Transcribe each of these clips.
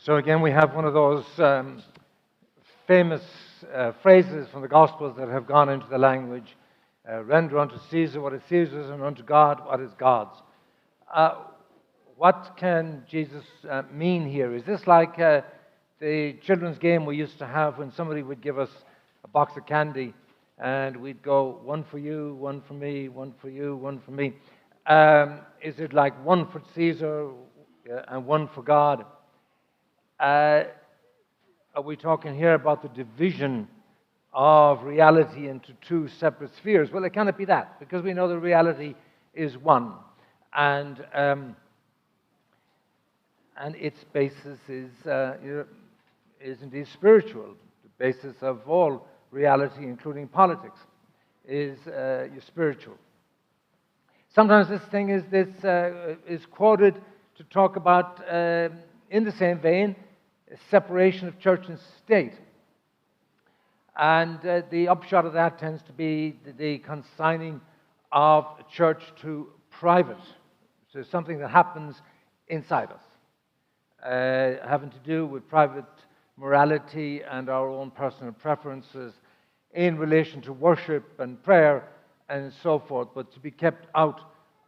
So again, we have one of those famous phrases from the Gospels that have gone into the language. Render unto Caesar what is Caesar's, and unto God what is God's. What can Jesus mean here? Is this like the children's game we used to have when somebody would give us a box of candy and we'd go, one for you, one for me, one for you, one for me? Is it like one for Caesar and one for God? Are we talking here about the division of reality into two separate spheres? Well, it cannot be that, because we know the reality is one, and its basis is indeed spiritual. The basis of all reality, including politics, is spiritual. Sometimes this thing is quoted to talk about, in the same vein, separation of church and state. And the upshot of that tends to be the consigning of church to private. So something that happens inside us, having to do with private morality and our own personal preferences in relation to worship and prayer and so forth, but to be kept out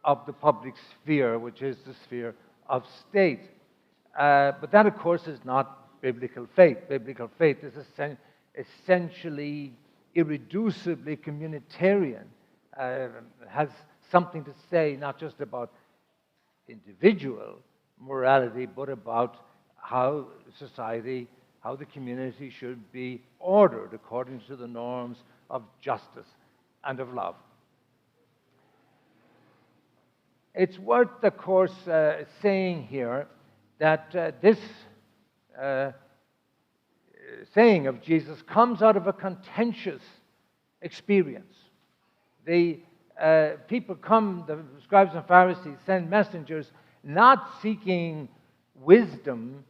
of the public sphere, which is the sphere of state. But that, of course, is not biblical faith. Biblical faith is essentially irreducibly communitarian, has something to say not just about individual morality, but about how society, how the community should be ordered according to the norms of justice and of love. It's worth, of course, saying here that this saying of Jesus comes out of a contentious experience. The people come, the scribes and Pharisees send messengers not seeking wisdom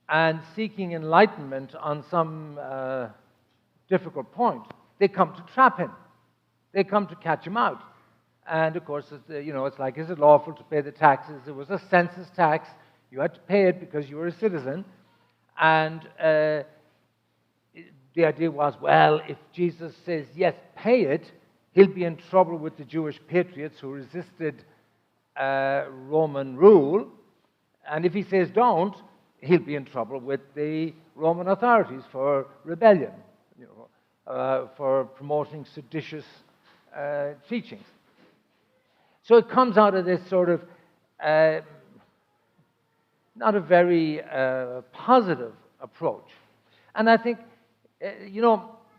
and seeking enlightenment on some difficult point. They come to trap him. They come to catch him out. And of course, it's like, is it lawful to pay the taxes? It was a census tax. You had to pay it because you were a citizen. And the idea was, well, if Jesus says, yes, pay it, he'll be in trouble with the Jewish patriots who resisted Roman rule. And if he says don't, he'll be in trouble with the Roman authorities for rebellion, for promoting seditious teachings. So it comes out of this sort of not a very positive approach. And I think,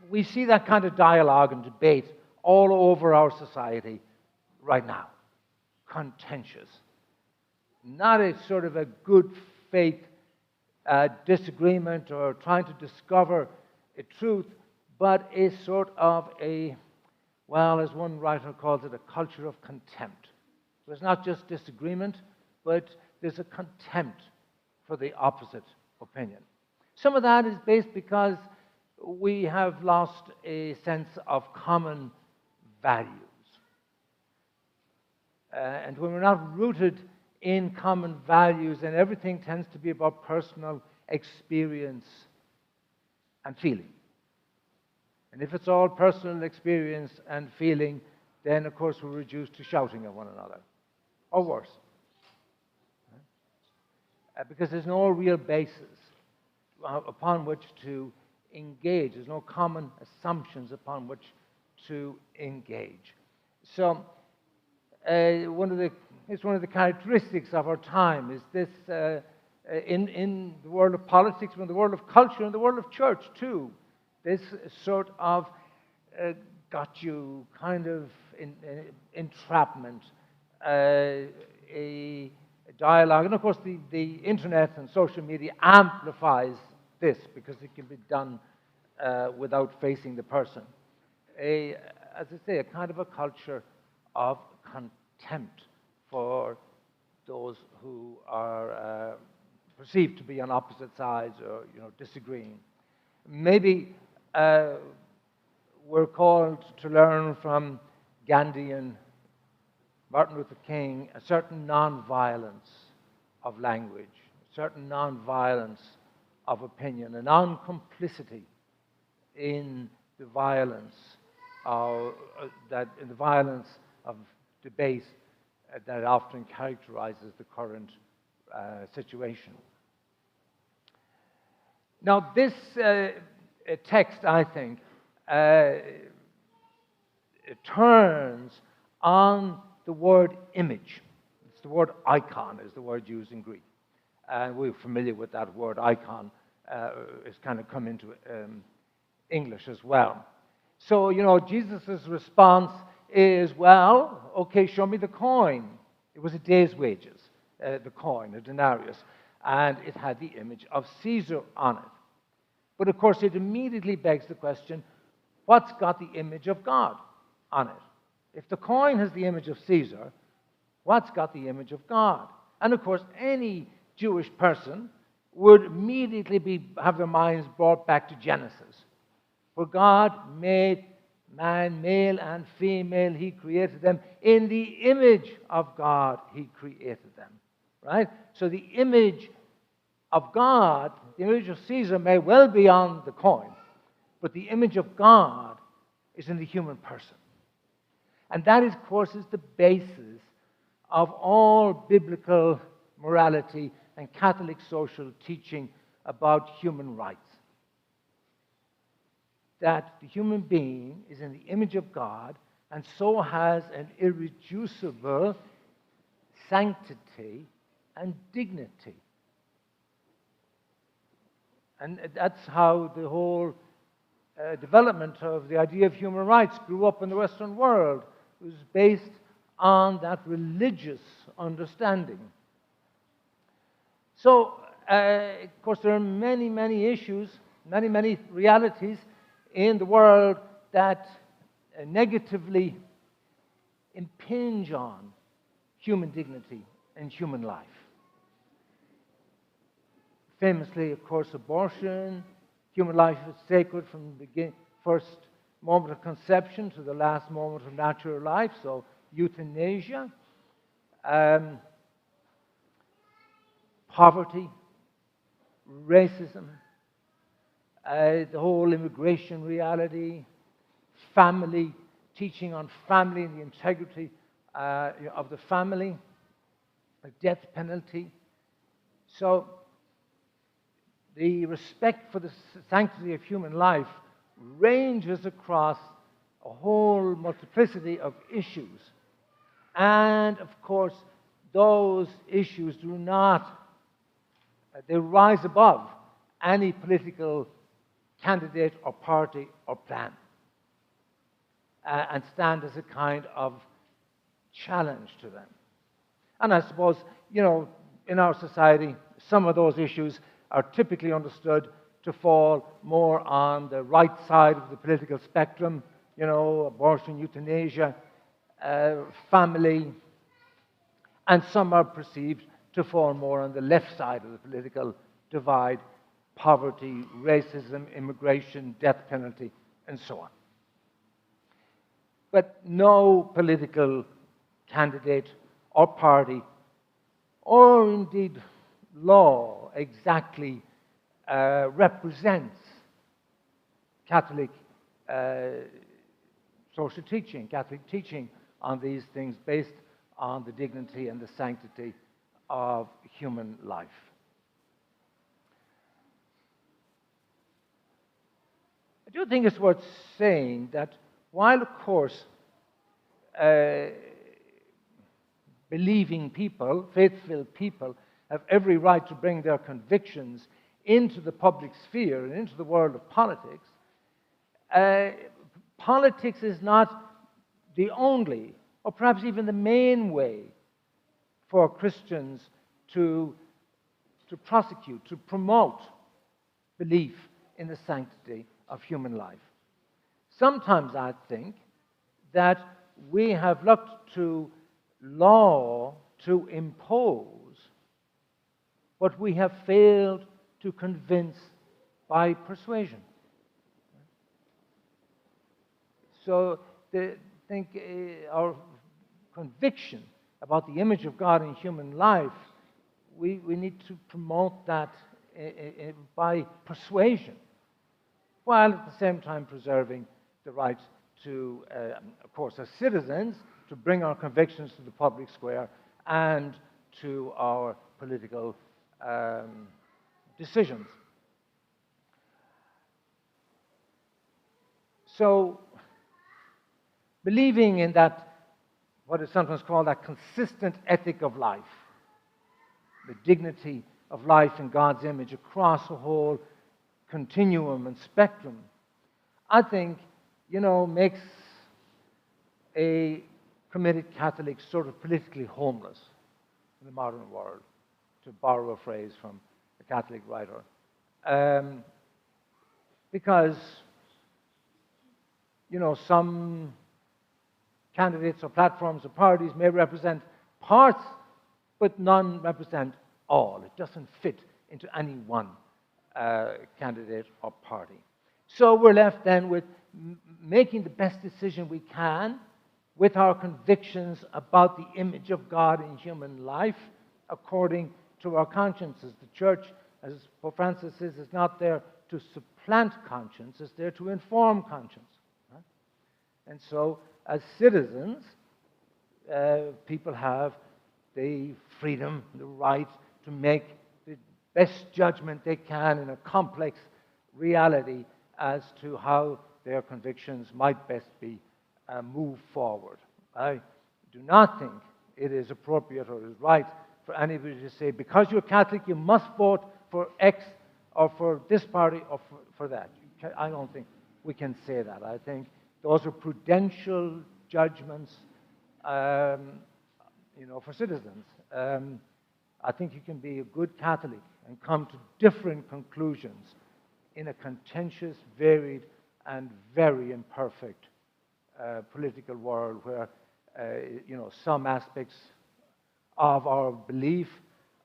we see that kind of dialogue and debate all over our society right now. Contentious. Not a sort of a good faith disagreement or trying to discover a truth, but a sort of as one writer calls it, a culture of contempt. So it's not just disagreement, but there's a contempt for the opposite opinion. Some of that is based because we have lost a sense of common values. And when we're not rooted in common values, then everything tends to be about personal experience and feeling. And if it's all personal experience and feeling, then of course we're reduced to shouting at one another, or worse. Because there's no real basis upon which to engage. There's no common assumptions upon which to engage. So it's one of the characteristics of our time is this in the world of politics, in the world of culture, in the world of church too. This sort of got you kind of entrapment, a dialogue. And of course, the internet and social media amplifies this because it can be done without facing the person. As I say, a kind of a culture of contempt for those who are perceived to be on opposite sides or disagreeing. Maybe we're called to learn from Gandhi and Martin Luther King a certain nonviolence of language, a certain nonviolence of opinion, a non-complicity in the violence of debate that often characterizes the current situation. Now, this text, I think, it turns on the word image. It's the word icon is the word used in Greek. And we're familiar with that word icon. It's kind of come into English as well. So, you know, Jesus' response is, well, okay, show me the coin. It was a day's wages, the coin, a denarius, and it had the image of Caesar on it. But of course, it immediately begs the question, what's got the image of God on it? If the coin has the image of Caesar, what's got the image of God? And of course, any Jewish person would immediately have their minds brought back to Genesis. For God made man, male and female, he created them. In the image of God, he created them. Right? So the image of God, the image of Caesar may well be on the coin, but the image of God is in the human person. And that, of course, is the basis of all biblical morality and Catholic social teaching about human rights. That the human being is in the image of God and so has an irreducible sanctity and dignity. And that's how the whole development of the idea of human rights grew up in the Western world. It was based on that religious understanding. So, of course, there are many, many issues, many, many realities in the world that negatively impinge on human dignity and human life. Famously, of course, abortion. Human life is sacred from the first moment of conception to the last moment of natural life, so euthanasia. Poverty, racism, the whole immigration reality, family, teaching on family and the integrity of the family, the death penalty. So the respect for the sanctity of human life ranges across a whole multiplicity of issues. And, of course, those issues do not, they rise above any political candidate or party or plan and stand as a kind of challenge to them. And I suppose, you know, in our society, some of those issues are typically understood to fall more on the right side of the political spectrum, you know, abortion, euthanasia, family, and some are perceived to fall more on the left side of the political divide, poverty, racism, immigration, death penalty, and so on. But no political candidate or party, or indeed law, exactly represents Catholic social teaching, Catholic teaching on these things based on the dignity and the sanctity of human life. I do think it's worth saying that while, of course, believing people, faithful people, have every right to bring their convictions into the public sphere and into the world of politics, politics is not the only, or perhaps even the main way for Christians to prosecute, to promote belief in the sanctity of human life. Sometimes I think that we have looked to law to impose what we have failed to convince by persuasion. So I think our conviction about the image of God in human life, we need to promote that by persuasion, while at the same time preserving the right to, of course, as citizens, to bring our convictions to the public square and to our political decisions. So, believing in that, what is sometimes called that consistent ethic of life, the dignity of life in God's image across a whole continuum and spectrum, I think, makes a committed Catholic sort of politically homeless in the modern world, to borrow a phrase from a Catholic writer. Because, some candidates or platforms or parties may represent parts, but none represent all. It doesn't fit into any one candidate or party. So we're left then with making the best decision we can with our convictions about the image of God in human life according to our consciences. The Church, as Pope Francis says, is not there to supplant conscience, it's there to inform conscience. Right? And so, as citizens, people have the freedom, the right to make the best judgment they can in a complex reality as to how their convictions might best be moved forward. I do not think it is appropriate or is right for anybody to say, because you're Catholic, you must vote for X or for this party or for that. I don't think we can say that. I think those are prudential judgments, for citizens. I think you can be a good Catholic and come to different conclusions in a contentious, varied, and very imperfect political world where, some aspects of our belief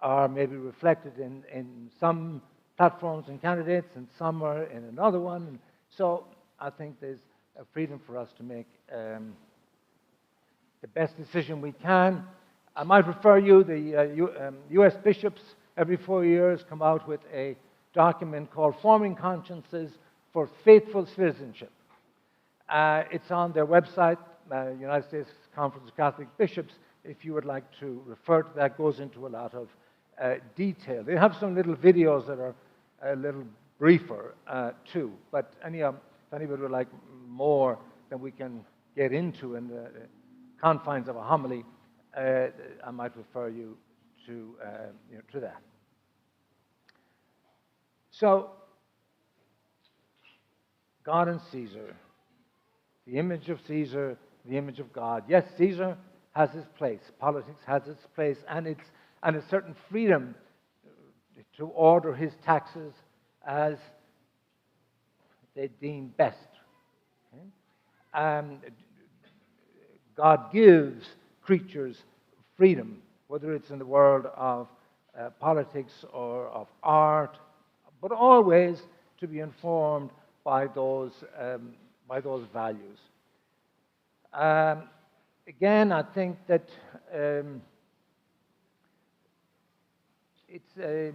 are maybe reflected in some platforms and candidates, and some are in another one. And so I think there's a freedom for us to make the best decision we can. I might refer you, the U.S. bishops every 4 years come out with a document called Forming Consciences for Faithful Citizenship. It's on their website, United States Conference of Catholic Bishops. If you would like to refer to that, goes into a lot of detail. They have some little videos that are a little briefer too, but if anybody would like more than we can get into in the confines of a homily, I might refer you to that. So, God and Caesar, the image of Caesar, the image of God. Yes, Caesar has his place, politics has its place, and a certain freedom to order his taxes as they deem best. Okay? God gives creatures freedom, whether it's in the world of politics or of art, but always to be informed by those values. Again, I think that to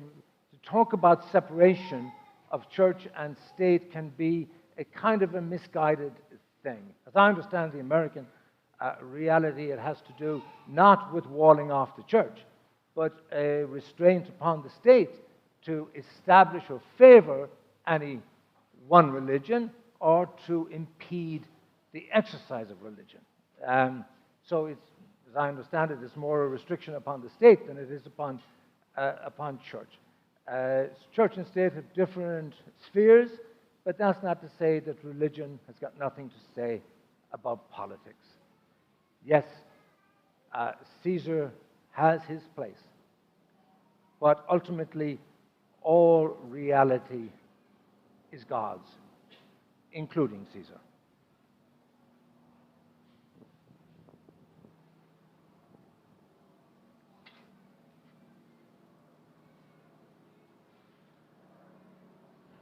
talk about separation of church and state can be a kind of a misguided thing. As I understand the American reality, it has to do not with walling off the church, but a restraint upon the state to establish or favor any one religion or to impede the exercise of religion. So it's, as I understand it, it's more a restriction upon the state than it is upon church. Church and state have different spheres, but that's not to say that religion has got nothing to say about politics. Yes, Caesar has his place, but ultimately all reality is God's, including Caesar.